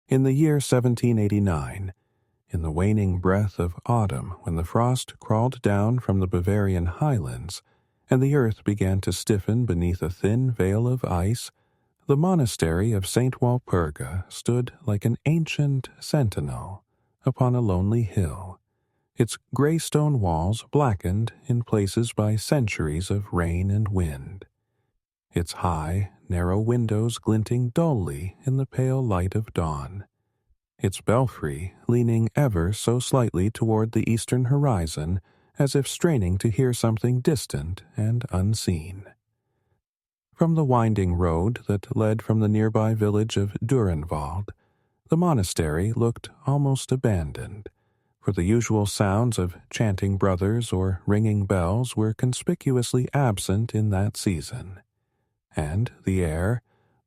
In the year 1789, in the waning breath of autumn, when the frost crawled down from the Bavarian highlands, and the earth began to stiffen beneath a thin veil of ice, the monastery of St. Walpurga stood like an ancient sentinel upon a lonely hill, its gray stone walls blackened in places by centuries of rain and wind, its high, narrow windows glinting dully in the pale light of dawn, its belfry leaning ever so slightly toward the eastern horizon as if straining to hear something distant and unseen. From the winding road that led from the nearby village of Durenwald, the monastery looked almost abandoned, for the usual sounds of chanting brothers or ringing bells were conspicuously absent in that season, and the air,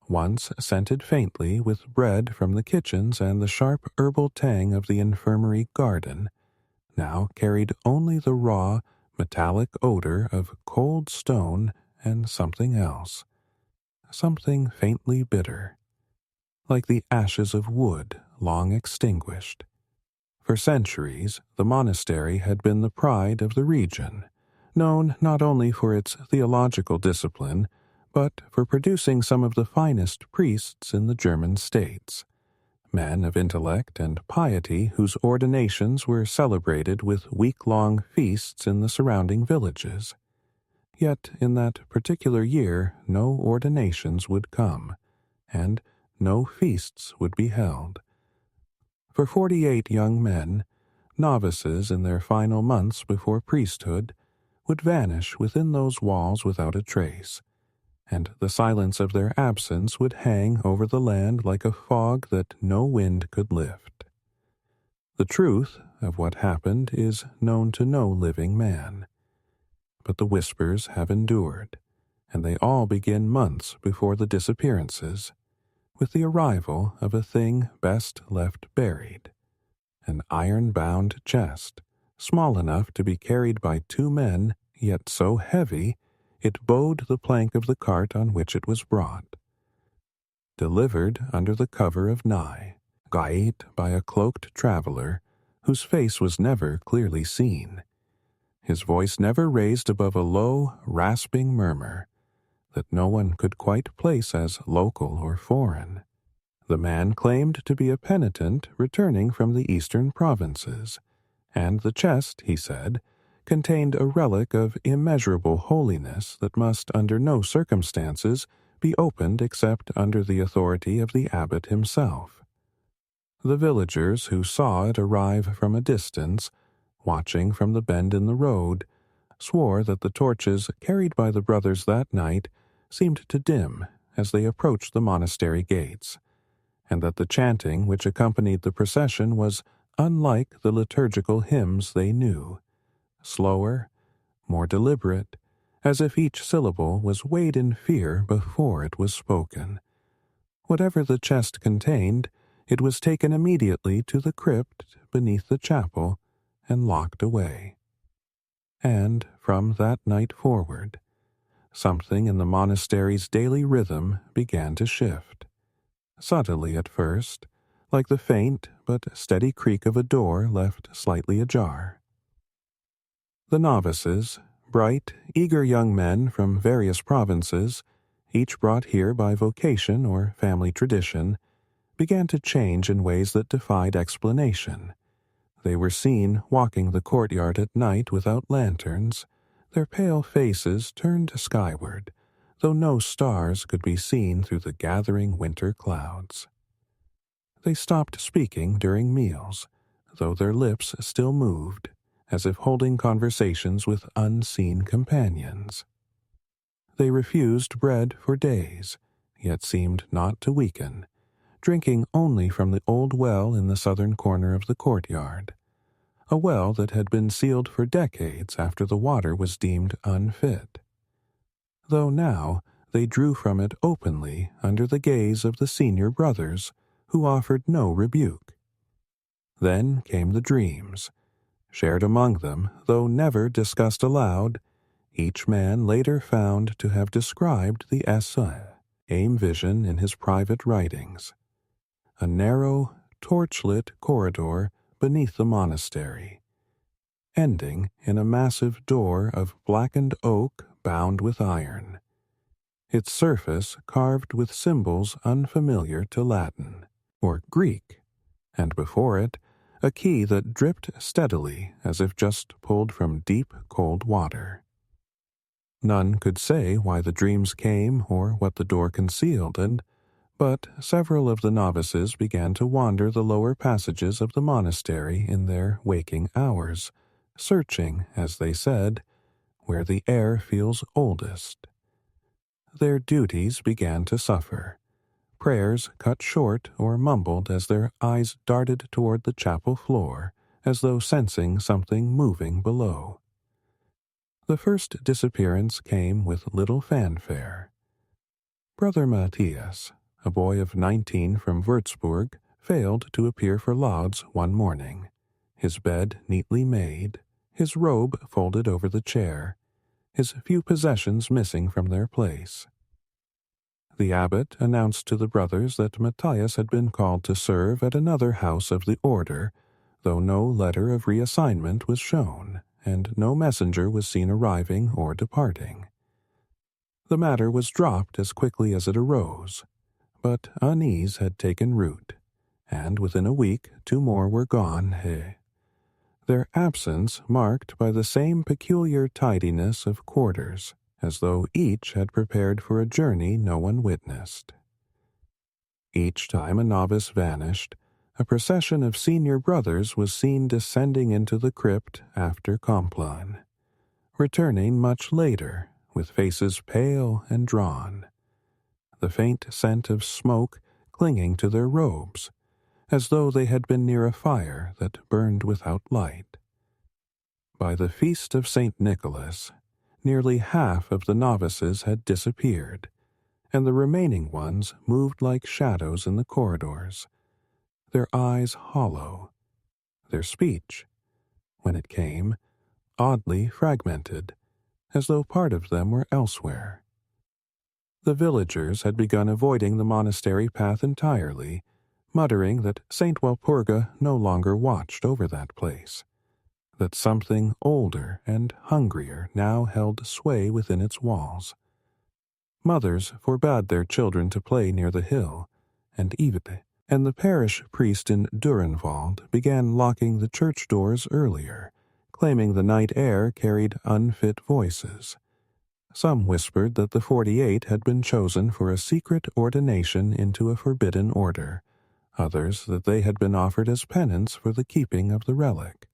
once scented faintly with bread from the kitchens and the sharp herbal tang of the infirmary garden, now carried only the raw, metallic odor of cold stone and something else, something faintly bitter, like the ashes of wood long extinguished. For centuries, the monastery had been the pride of the region, known not only for its theological discipline, but for producing some of the finest priests in the German states, men of intellect and piety whose ordinations were celebrated with week-long feasts in the surrounding villages. Yet in that particular year no ordinations would come, and no feasts would be held. For 48 young men, novices in their final months before priesthood, would vanish within those walls without a trace, and the silence of their absence would hang over the land like a fog that no wind could lift. The truth of what happened is known to no living man, but the whispers have endured, and they all begin months before the disappearances, with the arrival of a thing best left buried, an iron-bound chest, small enough to be carried by 2 men, yet so heavy it bowed the plank of the cart on which it was brought. Delivered under the cover of night by a cloaked traveler whose face was never clearly seen, his voice never raised above a low, rasping murmur that no one could quite place as local or foreign. The man claimed to be a penitent returning from the eastern provinces, and the chest, he said, contained a relic of immeasurable holiness that must under no circumstances be opened except under the authority of the abbot himself. The villagers who saw it arrive from a distance, watching from the bend in the road, swore that the torches carried by the brothers that night seemed to dim as they approached the monastery gates, and that the chanting which accompanied the procession was unlike the liturgical hymns they knew, slower, more deliberate, as if each syllable was weighed in fear before it was spoken. Whatever the chest contained, it was taken immediately to the crypt beneath the chapel and locked away. And from that night forward, something in the monastery's daily rhythm began to shift, subtly at first, like the faint but steady creak of a door left slightly ajar. The novices, bright, eager young men from various provinces, each brought here by vocation or family tradition, began to change in ways that defied explanation. They were seen walking the courtyard at night without lanterns, their pale faces turned skyward, though no stars could be seen through the gathering winter clouds. They stopped speaking during meals, though their lips still moved, as if holding conversations with unseen companions. They refused bread for days, yet seemed not to weaken, drinking only from the old well in the southern corner of the courtyard, a well that had been sealed for decades after the water was deemed unfit. Though now they drew from it openly under the gaze of the senior brothers, who offered no rebuke. Then came the dreams, shared among them, though never discussed aloud. Each man later found to have described the aim vision in his private writings. a narrow, torchlit corridor beneath the monastery, ending in a massive door of blackened oak bound with iron, its surface carved with symbols unfamiliar to Latin or Greek, and before it a key that dripped steadily as if just pulled from deep, cold water. None could say why the dreams came or what the door concealed, but several of the novices began to wander the lower passages of the monastery in their waking hours, searching, as they said, where the air feels oldest. Their duties began to suffer, prayers cut short or mumbled as their eyes darted toward the chapel floor, as though sensing something moving below. The first disappearance came with little fanfare. Brother Matthias, a boy of 19 from Würzburg, failed to appear for lauds one morning, his bed neatly made, his robe folded over the chair, his few possessions missing from their place. The abbot announced to the brothers that Matthias had been called to serve at another house of the order, though no letter of reassignment was shown, and no messenger was seen arriving or departing. The matter was dropped as quickly as it arose, but unease had taken root, and within a week 2 more were gone, their absence marked by the same peculiar tidiness of quarters, as though each had prepared for a journey no one witnessed. Each time a novice vanished, a procession of senior brothers was seen descending into the crypt after Compline, returning much later, with faces pale and drawn, the faint scent of smoke clinging to their robes, as though they had been near a fire that burned without light. By the feast of St. Nicholas, nearly half of the novices had disappeared, and the remaining ones moved like shadows in the corridors, their eyes hollow, their speech, when it came, oddly fragmented, as though part of them were elsewhere. The villagers had begun avoiding the monastery path entirely, muttering that St. Walpurga no longer watched over that place, that something older and hungrier now held sway within its walls. Mothers forbade their children to play near the hill, and the parish priest in Durenwald began locking the church doors earlier, claiming the night air carried unfit voices. Some whispered that the 48 had been chosen for a secret ordination into a forbidden order, others that they had been offered as penance for the keeping of the relic.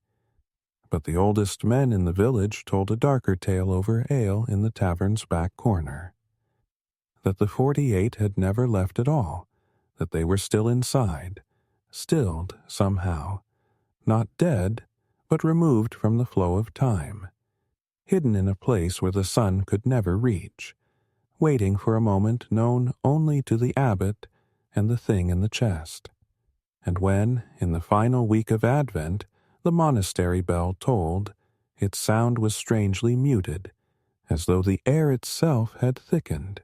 But the oldest men in the village told a darker tale over ale in the tavern's back corner. That the 48 had never left at all, that they were still inside, stilled somehow, not dead, but removed from the flow of time, hidden in a place where the sun could never reach, waiting for a moment known only to the abbot and the thing in the chest. And when, in the final week of Advent, the monastery bell tolled, its sound was strangely muted, as though the air itself had thickened,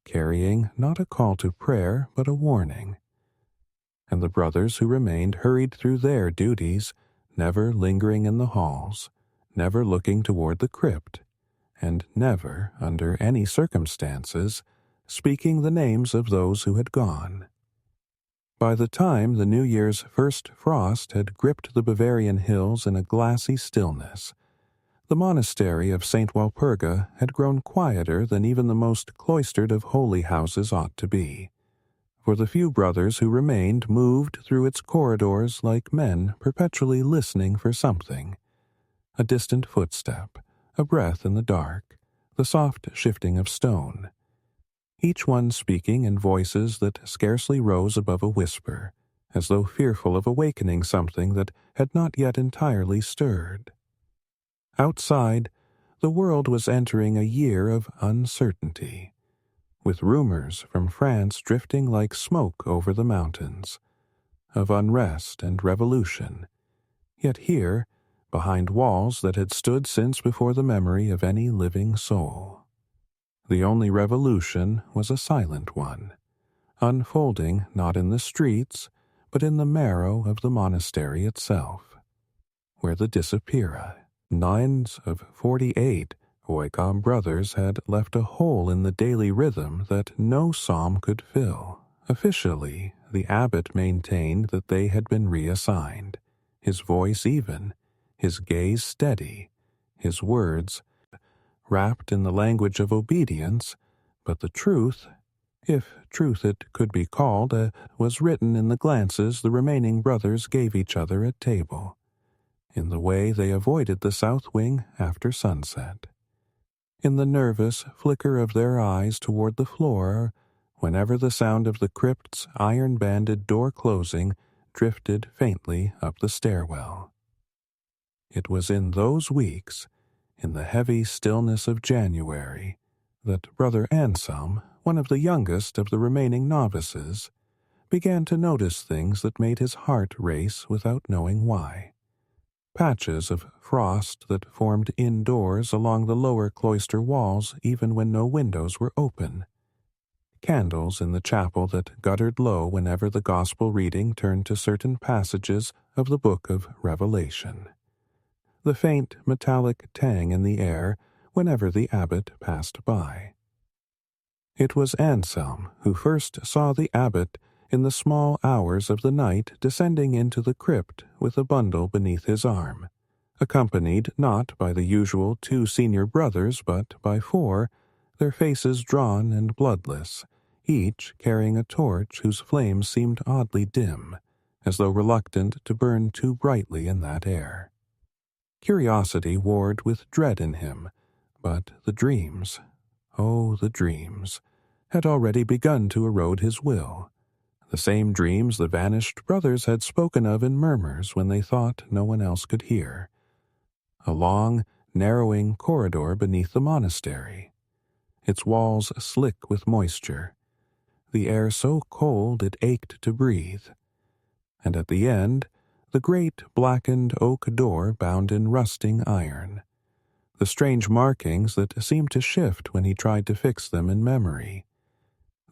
carrying not a call to prayer but a warning. And the brothers who remained hurried through their duties, never lingering in the halls, never looking toward the crypt, and never, under any circumstances, speaking the names of those who had gone. By the time the New Year's first frost had gripped the Bavarian hills in a glassy stillness, the monastery of St. Walpurga had grown quieter than even the most cloistered of holy houses ought to be, for the few brothers who remained moved through its corridors like men perpetually listening for something, a distant footstep, a breath in the dark, the soft shifting of stone, each one speaking in voices that scarcely rose above a whisper, as though fearful of awakening something that had not yet entirely stirred. Outside, the world was entering a year of uncertainty, with rumors from France drifting like smoke over the mountains, of unrest and revolution, yet here, behind walls that had stood since before the memory of any living soul. The only revolution was a silent one, unfolding not in the streets, but in the marrow of the monastery itself, where the disappearance, nines of 48 Oikam brothers had left a hole in the daily rhythm that no psalm could fill. Officially, the abbot maintained that they had been reassigned, his voice even, his gaze steady, his words wrapped in the language of obedience, but the truth, if truth it could be called, was written in the glances the remaining brothers gave each other at table, in the way they avoided the south wing after sunset, in the nervous flicker of their eyes toward the floor whenever the sound of the crypt's iron-banded door closing drifted faintly up the stairwell. It was in those weeks, in the heavy stillness of January, that Brother Anselm, one of the youngest of the remaining novices, began to notice things that made his heart race without knowing why. Patches of frost that formed indoors along the lower cloister walls even when no windows were open. Candles in the chapel that guttered low whenever the gospel reading turned to certain passages of the book of Revelation. The faint metallic tang in the air whenever the abbot passed by. It was Anselm who first saw the abbot in the small hours of the night descending into the crypt with a bundle beneath his arm, accompanied not by the usual 2 senior brothers but by 4, their faces drawn and bloodless, each carrying a torch whose flames seemed oddly dim, as though reluctant to burn too brightly in that air. Curiosity warred with dread in him, but the dreams, oh, the dreams, had already begun to erode his will. The same dreams the vanished brothers had spoken of in murmurs when they thought no one else could hear. A long, narrowing corridor beneath the monastery, its walls slick with moisture, the air so cold it ached to breathe, and at the end, the great blackened oak door bound in rusting iron, the strange markings that seemed to shift when he tried to fix them in memory,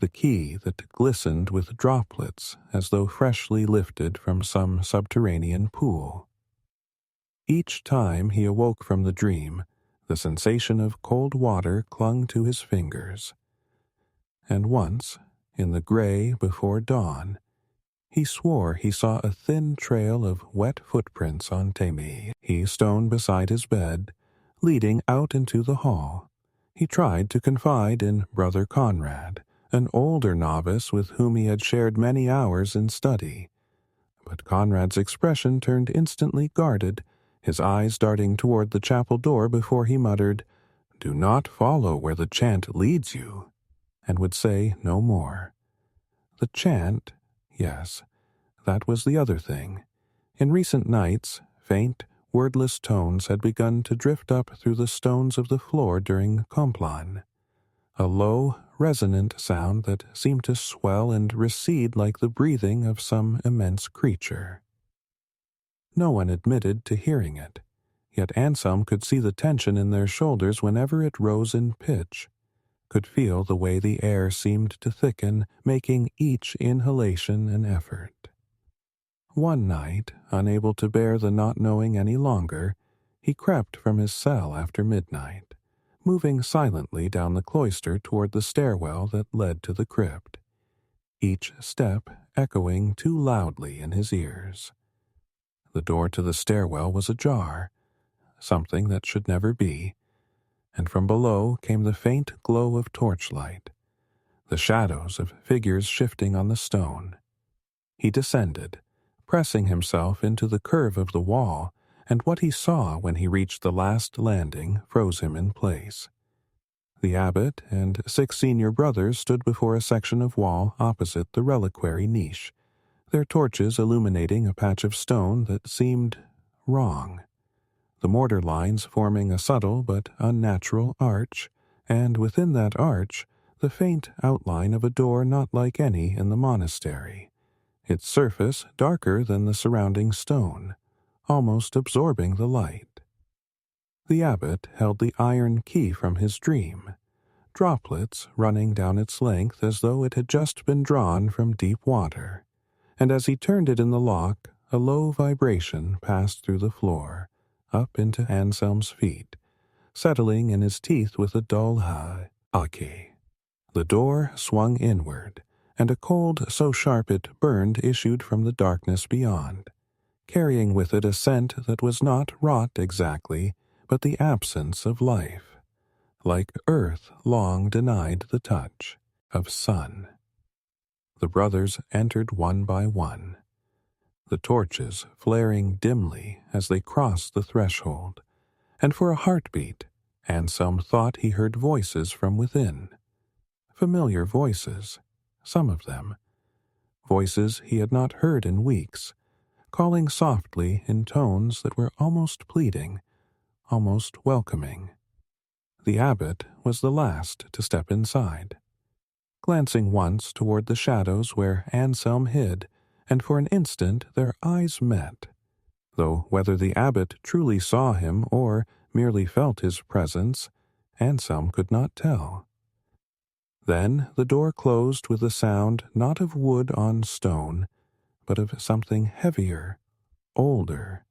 the key that glistened with droplets as though freshly lifted from some subterranean pool. Each time he awoke from the dream, the sensation of cold water clung to his fingers. And once, in the gray before dawn, he swore he saw a thin trail of wet footprints on stone beside his bed, leading out into the hall. He tried to confide in Brother Conrad, an older novice with whom he had shared many hours in study. But Conrad's expression turned instantly guarded, his eyes darting toward the chapel door before he muttered, "Do not follow where the chant leads you," and would say no more. The chant, yes, that was the other thing. In recent nights, faint, wordless tones had begun to drift up through the stones of the floor during Compline, a low, resonant sound that seemed to swell and recede like the breathing of some immense creature. No one admitted to hearing it, yet Anselm could see the tension in their shoulders whenever it rose in pitch, could feel the way the air seemed to thicken, making each inhalation an effort. One night, unable to bear the not knowing any longer, he crept from his cell after midnight, moving silently down the cloister toward the stairwell that led to the crypt, each step echoing too loudly in his ears. The door to the stairwell was ajar, something that should never be, and from below came the faint glow of torchlight, the shadows of figures shifting on the stone. He descended, pressing himself into the curve of the wall, and what he saw when he reached the last landing froze him in place. The abbot and 6 senior brothers stood before a section of wall opposite the reliquary niche, their torches illuminating a patch of stone that seemed wrong, the mortar lines forming a subtle but unnatural arch, and within that arch the faint outline of a door not like any in the monastery, its surface darker than the surrounding stone, almost absorbing the light. The abbot held the iron key from his dream, droplets running down its length as though it had just been drawn from deep water, and as he turned it in the lock, a low vibration passed through the floor, up into Anselm's feet, settling in his teeth with a dull "Aki." The door swung inward, and a cold so sharp it burned issued from the darkness beyond, carrying with it a scent that was not rot exactly, but the absence of life, like earth long denied the touch of sun. The brothers entered one by one, the torches flaring dimly as they crossed the threshold, and for a heartbeat, Anselm thought he heard voices from within. Familiar voices, some of them. Voices he had not heard in weeks, calling softly in tones that were almost pleading, almost welcoming. The abbot was the last to step inside, glancing once toward the shadows where Anselm hid, and for an instant their eyes met, though whether the abbot truly saw him or merely felt his presence, Anselm could not tell. Then the door closed with a sound not of wood on stone, but of something heavier, older,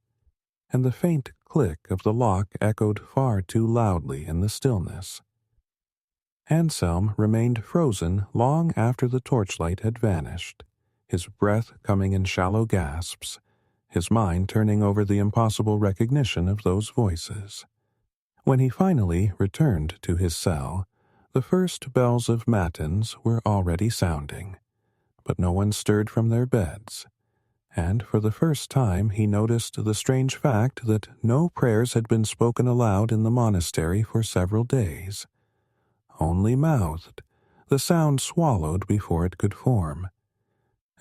and the faint click of the lock echoed far too loudly in the stillness. Anselm remained frozen long after the torchlight had vanished, his breath coming in shallow gasps, his mind turning over the impossible recognition of those voices. When he finally returned to his cell, the first bells of matins were already sounding, but no one stirred from their beds, and for the first time he noticed the strange fact that no prayers had been spoken aloud in the monastery for several days. Only mouthed, the sound swallowed before it could form,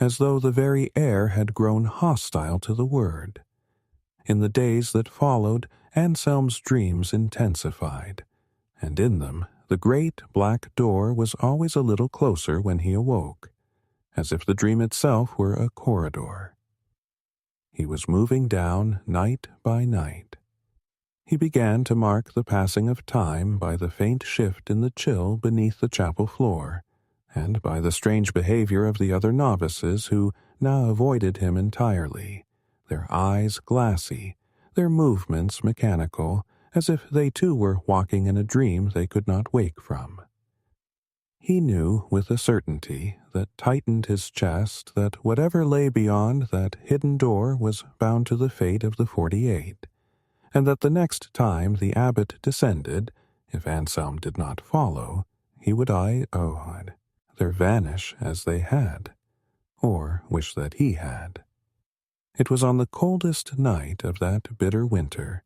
as though the very air had grown hostile to the word. In the days that followed, Anselm's dreams intensified, and in them the great black door was always a little closer when he awoke, as if the dream itself were a corridor. He was moving down night by night. He began to mark the passing of time by the faint shift in the chill beneath the chapel floor, and by the strange behavior of the other novices who now avoided him entirely, their eyes glassy, their movements mechanical, as if they too were walking in a dream they could not wake from. He knew with a certainty that tightened his chest that whatever lay beyond that hidden door was bound to the fate of the 48, and that the next time the abbot descended, if Anselm did not follow, he would either vanish as they had, or wish that he had. It was on the coldest night of that bitter winter,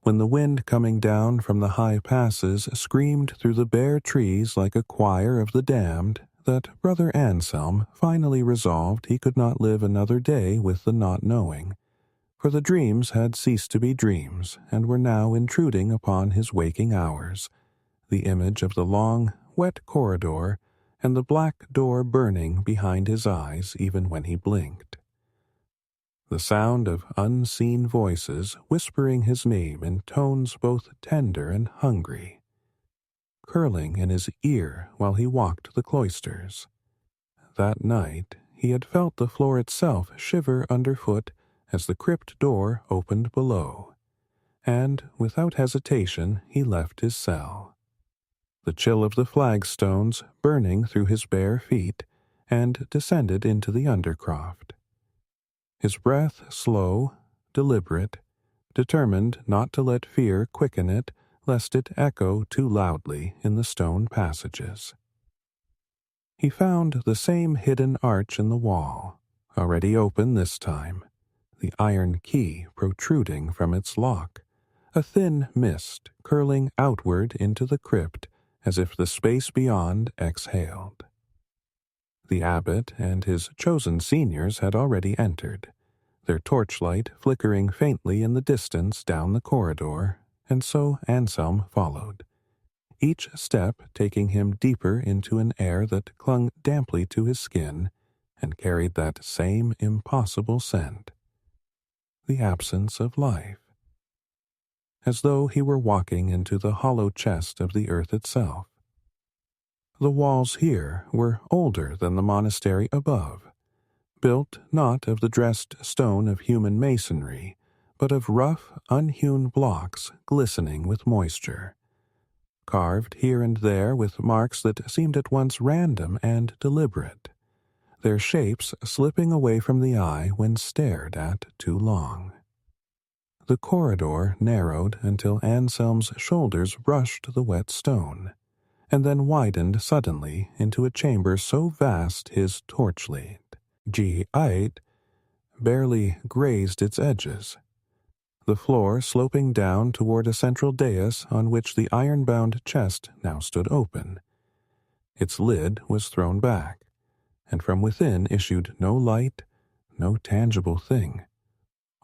when the wind coming down from the high passes screamed through the bare trees like a choir of the damned, that Brother Anselm finally resolved he could not live another day with the not knowing, for the dreams had ceased to be dreams and were now intruding upon his waking hours, the image of the long, wet corridor and the black door burning behind his eyes even when he blinked. The sound of unseen voices whispering his name in tones both tender and hungry, curling in his ear while he walked the cloisters. That night he had felt the floor itself shiver underfoot as the crypt door opened below, and without hesitation he left his cell, the chill of the flagstones burning through his bare feet, and descended into the undercroft. His breath slow, deliberate, determined not to let fear quicken it lest it echo too loudly in the stone passages. He found the same hidden arch in the wall, already open this time, the iron key protruding from its lock, a thin mist curling outward into the crypt as if the space beyond exhaled. The abbot and his chosen seniors had already entered, their torchlight flickering faintly in the distance down the corridor, and so Anselm followed, each step taking him deeper into an air that clung damply to his skin and carried that same impossible scent, the absence of life, as though he were walking into the hollow chest of the earth itself. The walls here were older than the monastery above, built not of the dressed stone of human masonry, but of rough, unhewn blocks glistening with moisture, carved here and there with marks that seemed at once random and deliberate, their shapes slipping away from the eye when stared at too long. The corridor narrowed until Anselm's shoulders brushed the wet stone, and then widened suddenly into a chamber so vast his torchlight G8 barely grazed its edges, the floor sloping down toward a central dais on which the iron-bound chest now stood open. Its lid was thrown back, and from within issued no light, no tangible thing,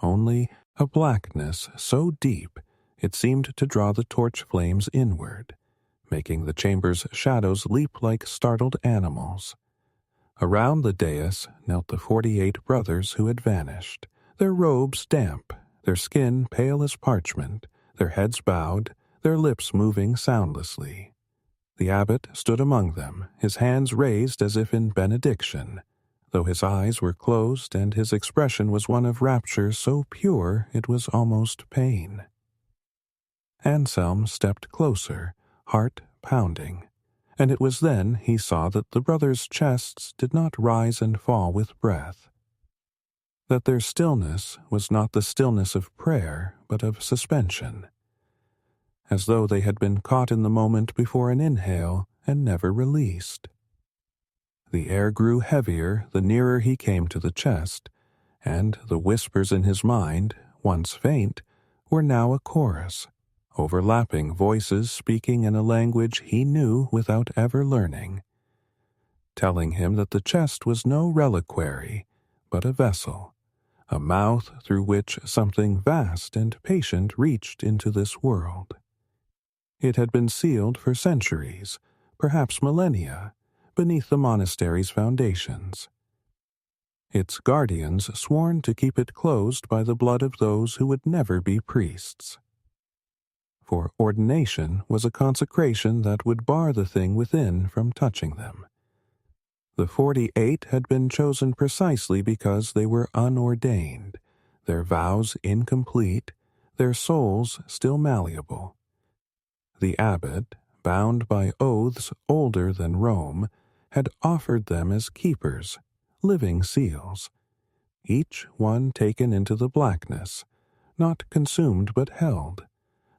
only a blackness so deep it seemed to draw the torch flames inward, making the chamber's shadows leap like startled animals. Around the dais knelt the 48 brothers who had vanished, their robes damp, their skin pale as parchment, their heads bowed, their lips moving soundlessly. The abbot stood among them, his hands raised as if in benediction, though his eyes were closed and his expression was one of rapture so pure it was almost pain. Anselm stepped closer, heart pounding, and it was then he saw that the brothers' chests did not rise and fall with breath, that their stillness was not the stillness of prayer, but of suspension, as though they had been caught in the moment before an inhale and never released. The air grew heavier the nearer he came to the chest, and the whispers in his mind, once faint, were now a chorus, overlapping voices speaking in a language he knew without ever learning, telling him that the chest was no reliquary, but a vessel, a mouth through which something vast and patient reached into this world. It had been sealed for centuries, perhaps millennia, beneath the monastery's foundations, its guardians sworn to keep it closed by the blood of those who would never be priests. For ordination was a consecration that would bar the thing within from touching them. The 48 had been chosen precisely because they were unordained, their vows incomplete, their souls still malleable. The abbot, bound by oaths older than Rome, had offered them as keepers, living seals, each one taken into the blackness, not consumed but held,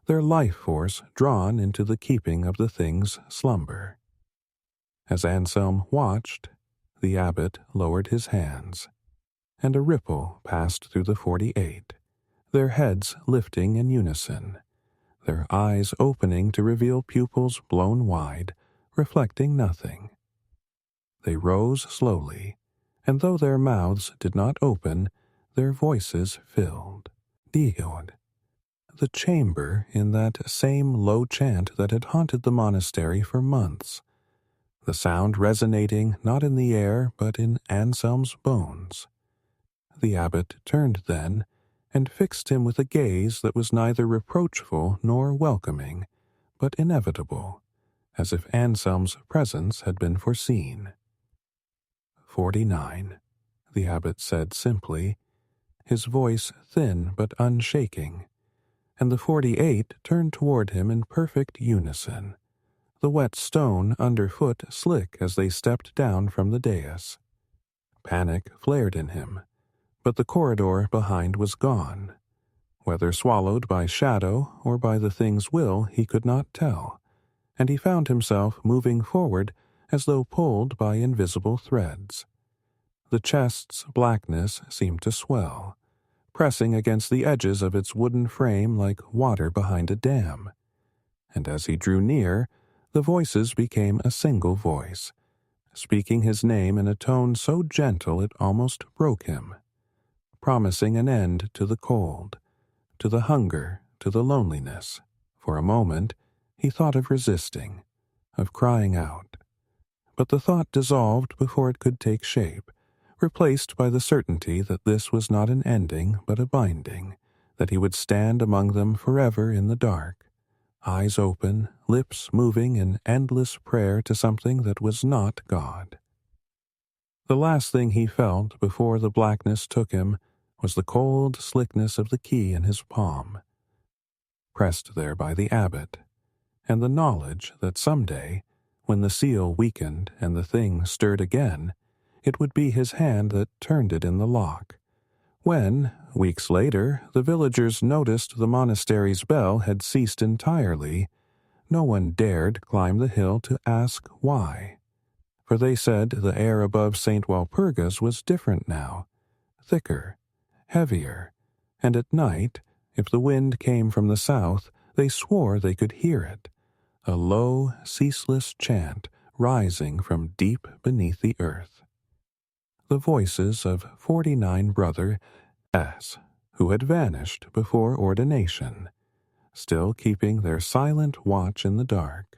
their life force drawn into the keeping of the thing's slumber. As Anselm watched, the abbot lowered his hands, and a ripple passed through the 48, their heads lifting in unison, their eyes opening to reveal pupils blown wide, reflecting nothing. They rose slowly, and though their mouths did not open, their voices filled. Diod. The chamber in that same low chant that had haunted the monastery for months, the sound resonating not in the air but in Anselm's bones. The abbot turned then, and fixed him with a gaze that was neither reproachful nor welcoming, but inevitable, as if Anselm's presence had been foreseen. 49, the abbot said simply, his voice thin but unshaking, and the 48 turned toward him in perfect unison, the wet stone underfoot slick as they stepped down from the dais. Panic flared in him, but the corridor behind was gone. Whether swallowed by shadow or by the thing's will he could not tell, and he found himself moving forward as though pulled by invisible threads. The chest's blackness seemed to swell, pressing against the edges of its wooden frame like water behind a dam, and as he drew near, the voices became a single voice, speaking his name in a tone so gentle it almost broke him, promising an end to the cold, to the hunger, to the loneliness. For a moment, he thought of resisting, of crying out, but the thought dissolved before it could take shape, replaced by the certainty that this was not an ending but a binding, that he would stand among them forever in the dark, eyes open, lips moving in endless prayer to something that was not God. The last thing he felt before the blackness took him was the cold slickness of the key in his palm, pressed there by the abbot, and the knowledge that someday, when the seal weakened and the thing stirred again, it would be his hand that turned it in the lock. When, weeks later, the villagers noticed the monastery's bell had ceased entirely, no one dared climb the hill to ask why. For they said the air above St. Walpurga's was different now, thicker, heavier, and at night, if the wind came from the south, they swore they could hear it, a low, ceaseless chant rising from deep beneath the earth. The voices of 49 Brother S, who had vanished before ordination, still keeping their silent watch in the dark.